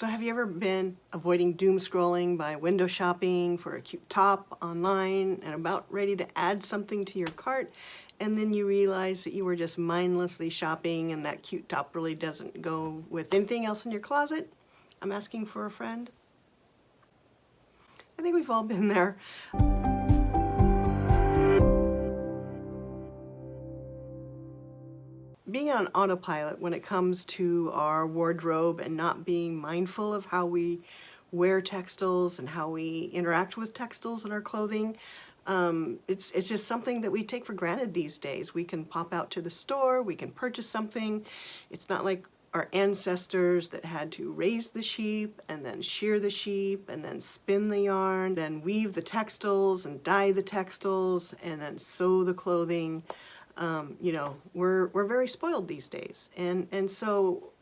So have you ever been avoiding doom scrolling by window shopping for a cute top online and about ready to add something to your cart, and then you realize that you were just mindlessly shopping and that cute top really doesn't go with anything else in your closet? I'm asking for a friend. I think we've all been there. Being on autopilot when it comes to our wardrobe and not being mindful of how we wear textiles and how we interact with textiles in our clothing, it's just something that we take for granted these days. We can pop out to the store, we can purchase something. It's not like our ancestors that had to raise the sheep and then shear the sheep and then spin the yarn, then weave the textiles and dye the textiles and then sew the clothing. We're very spoiled these days, and so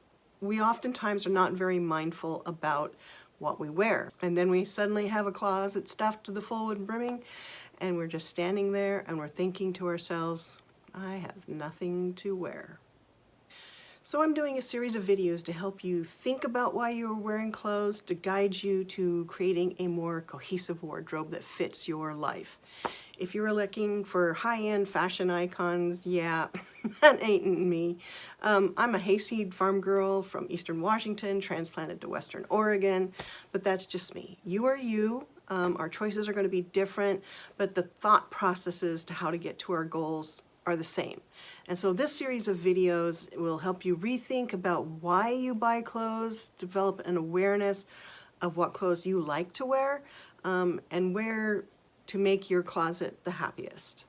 we oftentimes are not very mindful about what we wear, and then we suddenly have a closet stuffed to the full and brimming, and we're just standing there and we're thinking to ourselves, I have nothing to wear. So I'm doing a series of videos to help you think about why you're wearing clothes, to guide you to creating a more cohesive wardrobe that fits your life. If you're looking for high-end fashion icons, yeah, that ain't me. I'm a hayseed farm girl from Eastern Washington, transplanted to Western Oregon, but that's just me. You are you. Our choices are going to be different, but the thought processes to how to get to our goals are the same. And so this series of videos will help you rethink about why you buy clothes, develop an awareness of what clothes you like to wear, and where to make your closet the happiest.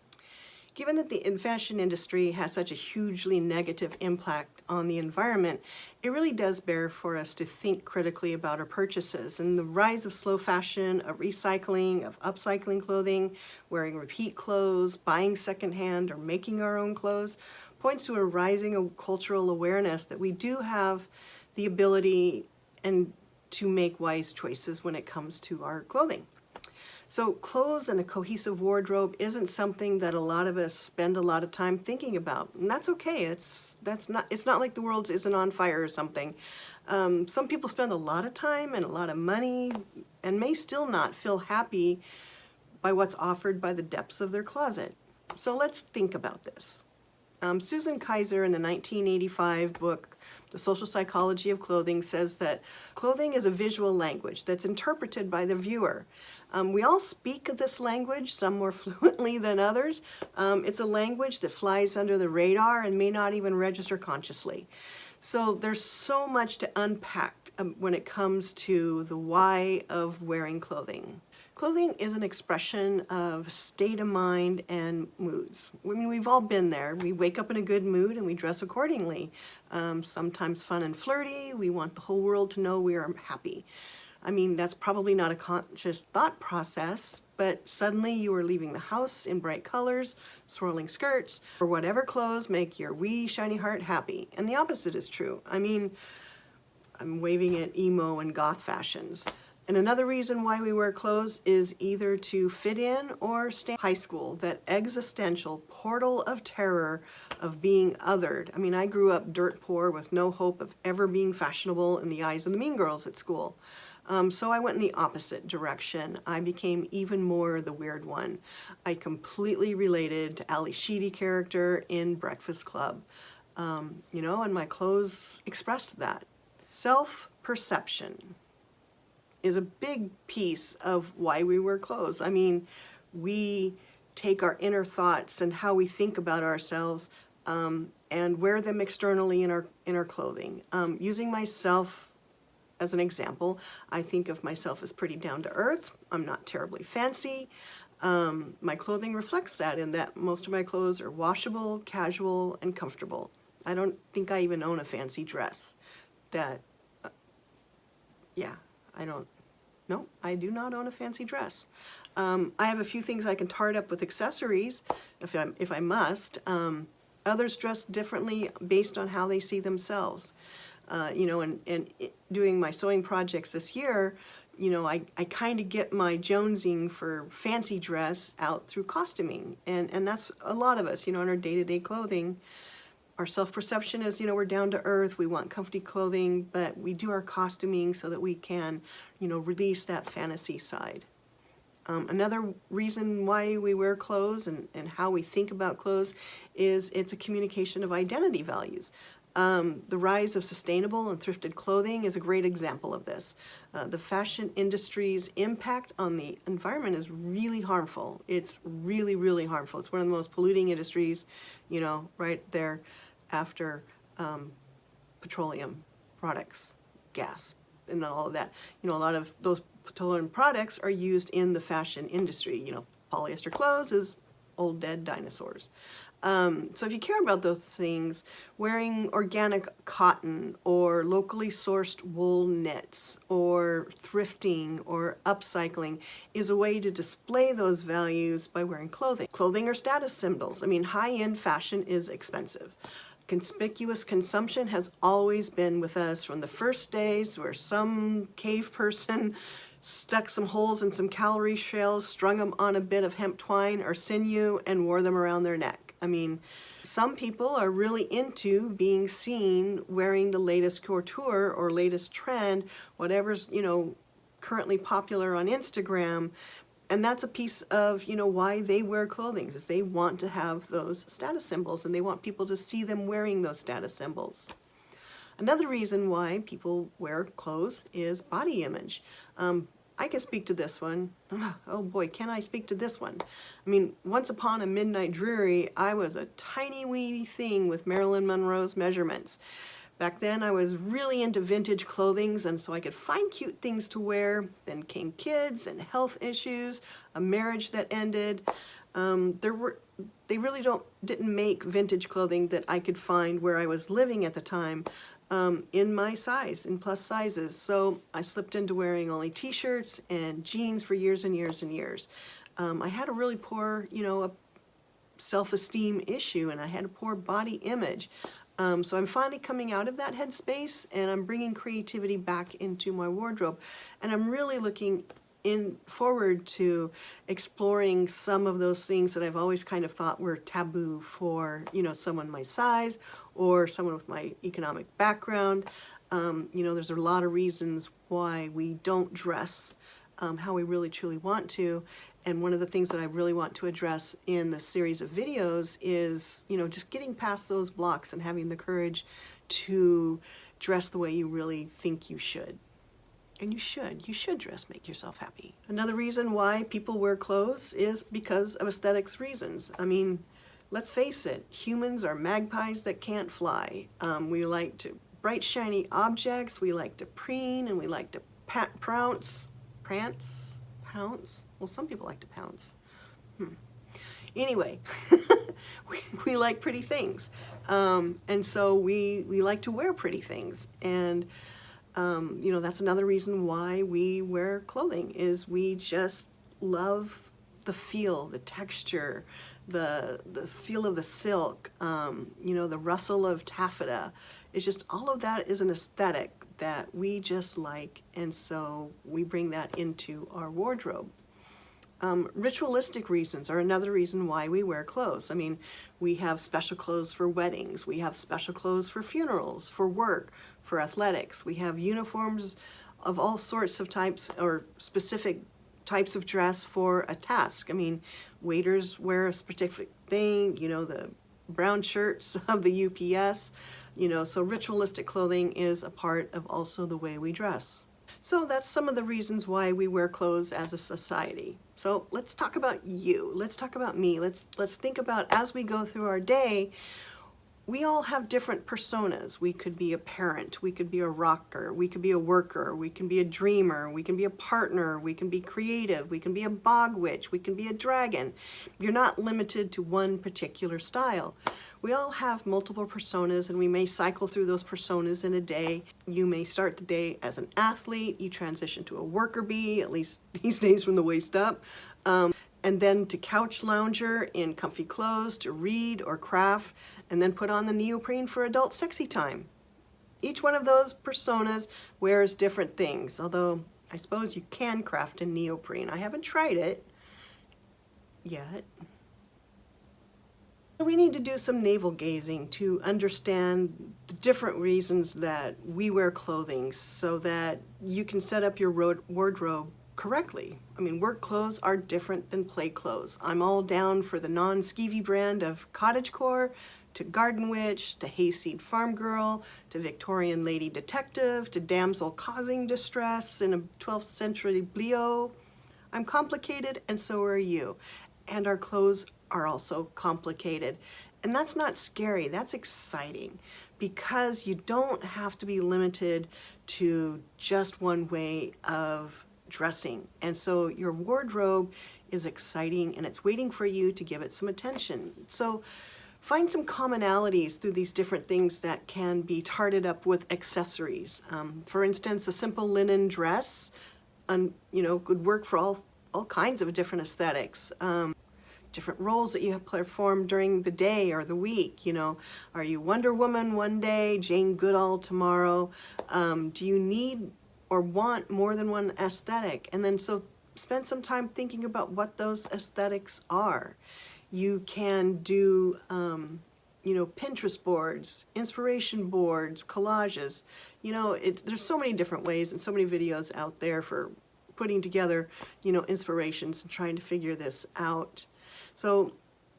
Given that the fashion industry has such a hugely negative impact on the environment, it really does bear for us to think critically about our purchases. And the rise of slow fashion, of recycling, of upcycling clothing, wearing repeat clothes, buying secondhand, or making our own clothes points to a rising cultural awareness that we do have the ability and to make wise choices when it comes to our clothing. So clothes and a cohesive wardrobe isn't something that a lot of us spend a lot of time thinking about, and that's okay. It's not like the world isn't on fire or something. Some people spend a lot of time and a lot of money and may still not feel happy by what's offered by the depths of their closet. So let's think about this. Susan Kaiser in the 1985 book, The Social Psychology of Clothing, says that clothing is a visual language that's interpreted by the viewer. We all speak this language, some more fluently than others. It's a language that flies under the radar and may not even register consciously. So there's so much to unpack when it comes to the why of wearing clothing. Clothing is an expression of state of mind and moods. I mean, we've all been there. We wake up in a good mood and we dress accordingly. Sometimes fun and flirty. We want the whole world to know we are happy. I mean, that's probably not a conscious thought process, but suddenly you are leaving the house in bright colors, swirling skirts, or whatever clothes make your wee shiny heart happy. And the opposite is true. I mean, I'm waving at emo and goth fashions. And another reason why we wear clothes is either to fit in or stay in high school, that existential portal of terror of being othered. I mean, I grew up dirt poor with no hope of ever being fashionable in the eyes of the mean girls at school. So I went in the opposite direction. I became even more the weird one. I completely related to Ali Sheedy character in Breakfast Club. And my clothes expressed that. Self-perception is a big piece of why we wear clothes. I mean, we take our inner thoughts and how we think about ourselves and wear them externally in our clothing. Using myself as an example, I think of myself as pretty down to earth. I'm not terribly fancy. My clothing reflects that in that most of my clothes are washable, casual, and comfortable. I don't think I even own a fancy dress. I do not own a fancy dress. I have a few things I can tart up with accessories if I must. Others dress differently based on how they see themselves. Doing my sewing projects this year, I kind of get my jonesing for fancy dress out through costuming. And that's a lot of us, in our day-to-day clothing Our self-perception is, we're down to earth, we want comfy clothing, but we do our costuming so that we can, release that fantasy side. Another reason why we wear clothes and how we think about clothes is it's a communication of identity values. The rise of sustainable and thrifted clothing is a great example of this. The fashion industry's impact on the environment is really harmful. It's really, really harmful. It's one of the most polluting industries, right there after petroleum products, gas, and all of that. A lot of those petroleum products are used in the fashion industry. Polyester clothes is old dead dinosaurs. So if you care about those things, wearing organic cotton or locally sourced wool knits or thrifting or upcycling is a way to display those values by wearing clothing. Clothing are status symbols. High-end fashion is expensive. Conspicuous consumption has always been with us from the first days where some cave person stuck some holes in some calorie shells, strung them on a bit of hemp twine or sinew, and wore them around their neck. Some people are really into being seen wearing the latest couture or latest trend, whatever's, currently popular on Instagram. And that's a piece of, why they wear clothing, is they want to have those status symbols and they want people to see them wearing those status symbols. Another reason why people wear clothes is body image. I can speak to this one. Oh boy, can I speak to this one? Once upon a midnight dreary, I was a tiny wee thing with Marilyn Monroe's measurements. Back then I was really into vintage clothing, and so I could find cute things to wear. Then came kids and health issues, a marriage that ended. They really didn't make vintage clothing that I could find where I was living at the time. In my size, in plus sizes. So I slipped into wearing only t-shirts and jeans for years and years and years. I had a really poor, self-esteem issue, and I had a poor body image. So I'm finally coming out of that headspace, and I'm bringing creativity back into my wardrobe. And I'm really looking forward to exploring some of those things that I've always kind of thought were taboo for, someone my size or someone with my economic background. There's a lot of reasons why we don't dress how we really truly want to. And one of the things that I really want to address in the series of videos is, just getting past those blocks and having the courage to dress the way you really think you should. And you should dress, make yourself happy. Another reason why people wear clothes is because of aesthetics reasons. Let's face it, humans are magpies that can't fly. We like to bright, shiny objects, we like to preen, and we like to pounce. Well, some people like to pounce. Anyway, we like pretty things. And so we like to wear pretty things. And that's another reason why we wear clothing, is we just love the feel, the texture, the feel of the silk, the rustle of taffeta. It's just, all of that is an aesthetic that we just like, and so we bring that into our wardrobe. Ritualistic reasons are another reason why we wear clothes. We have special clothes for weddings, we have special clothes for funerals, for work, for athletics. We have uniforms of all sorts of types or specific types of dress for a task. Waiters wear a specific thing, the brown shirts of the UPS, so ritualistic clothing is a part of also the way we dress. So that's some of the reasons why we wear clothes as a society. So let's talk about you. Let's talk about me. Let's think about, as we go through our day, we all have different personas. We could be a parent, we could be a rocker, we could be a worker, we can be a dreamer, we can be a partner, we can be creative, we can be a bog witch, we can be a dragon. You're not limited to one particular style. We all have multiple personas, and we may cycle through those personas in a day. You may start the day as an athlete, you transition to a worker bee, at least these days from the waist up, and then to couch lounger in comfy clothes to read or craft, and then put on the neoprene for adult sexy time. Each one of those personas wears different things, although I suppose you can craft in neoprene. I haven't tried it yet. We need to do some navel gazing to understand the different reasons that we wear clothing so that you can set up your wardrobe correctly. I mean, work clothes are different than play clothes. I'm all down for the non-skeevy brand of cottagecore, to garden witch, to hayseed farm girl, to Victorian lady detective, to damsel causing distress in a 12th century blio. I'm complicated, and so are you. And our clothes are also complicated. And that's not scary, that's exciting, because you don't have to be limited to just one way of dressing. And so your wardrobe is exciting and it's waiting for you to give it some attention. So find some commonalities through these different things that can be tarted up with accessories. For instance, a simple linen dress, could work for all kinds of different aesthetics. Different roles that you have performed during the day or the week. Are you Wonder Woman one day, Jane Goodall tomorrow? Do you need or want more than one aesthetic? And then so spend some time thinking about what those aesthetics are. You can do Pinterest boards, inspiration boards, collages. There's so many different ways and so many videos out there for putting together, inspirations and trying to figure this out. So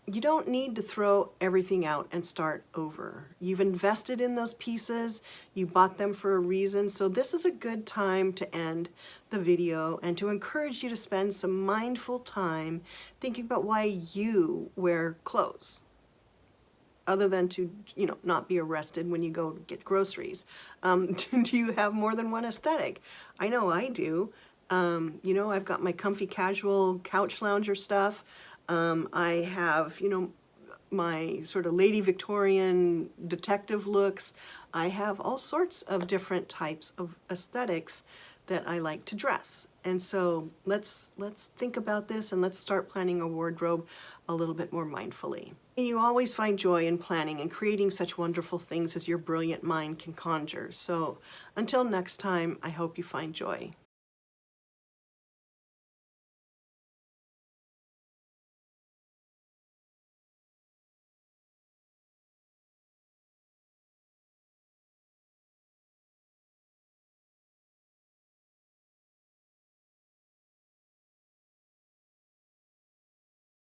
you don't need to throw everything out and start over. You've invested in those pieces, you bought them for a reason, so this is a good time to end the video and to encourage you to spend some mindful time thinking about why you wear clothes, other than to, not be arrested when you go get groceries. Do you have more than one aesthetic? I know I do. I've got my comfy casual couch lounger stuff. I have, my sort of Lady Victorian detective looks. I have all sorts of different types of aesthetics that I like to dress. And so let's think about this and let's start planning a wardrobe a little bit more mindfully. You always find joy in planning and creating such wonderful things as your brilliant mind can conjure. So until next time, I hope you find joy.